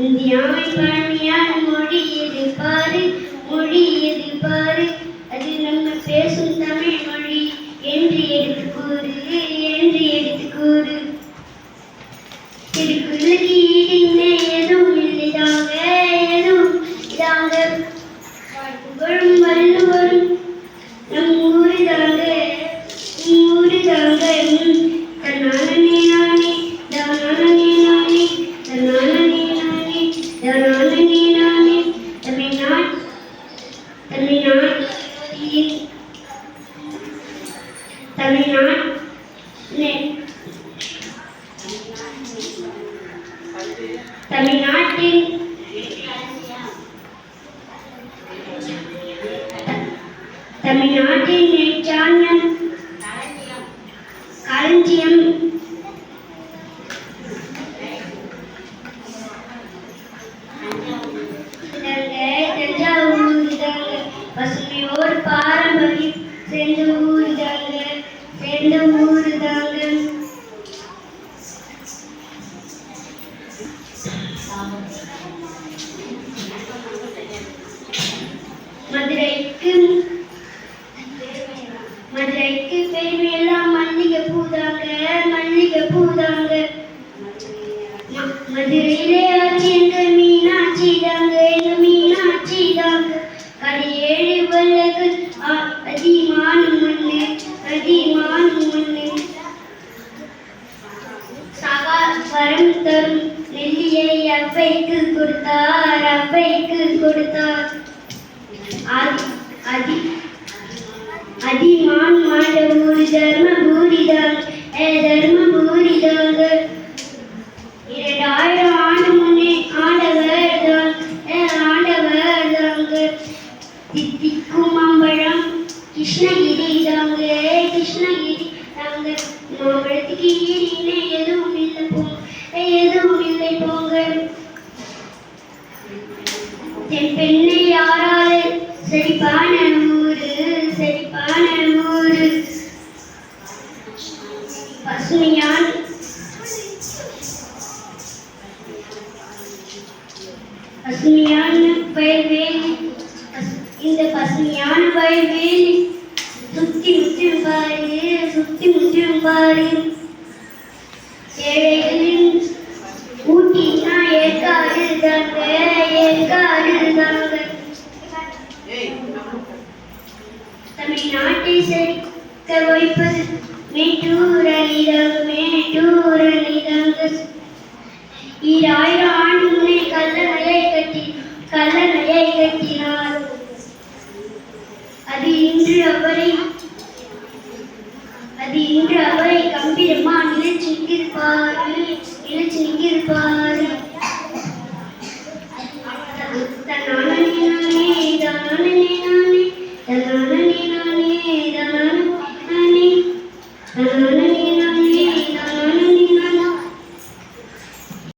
இந்தியாவின் பழமையான மொழி எது பாரு, மொழி எது பாரு, அது நம்ம பேசும் தமிழ் மொழி என்று எடுத்து கூறு, என்று எடுத்து கூறு. திருக்குறளுக்கு ஈடு எதுவும் இல்லைதாங்க, எதுவும் இதாங்க. புகழும் வள்ளுவரும் நம் ஊரு தாங்க, ஊரு தாங்க. தன்னானே நானே, தானானே நானே, தன்னானே நானே, தானானே நானே. தமிழ்நாட்டில் தமிழ்நாட்டின் நெற்றான களஞ்சியம் தஞ்சாவூர் தாங்க. பசுமையோர் பாரம்பரியம் சேர்ந்த ஊர் தாங்க, சேர்ந்த ஊர் தாங்க. மதுரைக்கு பெருமையெல்லாம் மல்லிகை பூதாங்க, மல்லிகை பூதாங்க. மதுரையிலே ஆட்சி எங்க மீனாட்சி தாங்க, எங்க மீனாட்சி தாங்க. கடையேழு வல்லகு அதிமான மண்ணு, அதிமான மண்ணு. வரம் தரும் நெல்லியை அவ்வைக்கு கொடுத்தார், அவ்வைக்கு கொடுத்தார். அதிமான் மாண்ட ஊர் தர்மபுரி தாங்க, தர்மபுரி தாங்க. 2000 ஆண்டு முன்னே ஆண்டவர் தாங்க. தித்திக்கும் அம்பழம் கிருஷ்ணகிரி தாங்க, கிருஷ்ணகிரி தாங்க. மாம்பழத்துக்கு ஈடு எதுவும் இல்லை போங்க, எதுவும் இல்லை போங்க. தென்பெண்ணை யாரால செழிப்பான ஊரு, செழிப்பான ஊரு. பசுமையான வயல்வெளி, இந்த பசுமையான வயல்வெளி சுத்தி முற்றும் பாரு, சுத்தி முற்றும் பாரு. ஏழைகளின் ஊட்டினா ஏற்காடு தாங்க, ஏற்காடு தாங்க. தமிழ்நாட்டை செழிக்க வைப்பது மேட்டூர் அணிதாங்க, மேட்டூர் அணிதாங்க. 2000 ஆண்டு முன்னே கல்லணையை கட்டினார். அது இன்று அவரை கம்பீரமா நிலைச்சு நிற்கிருப்பாரு.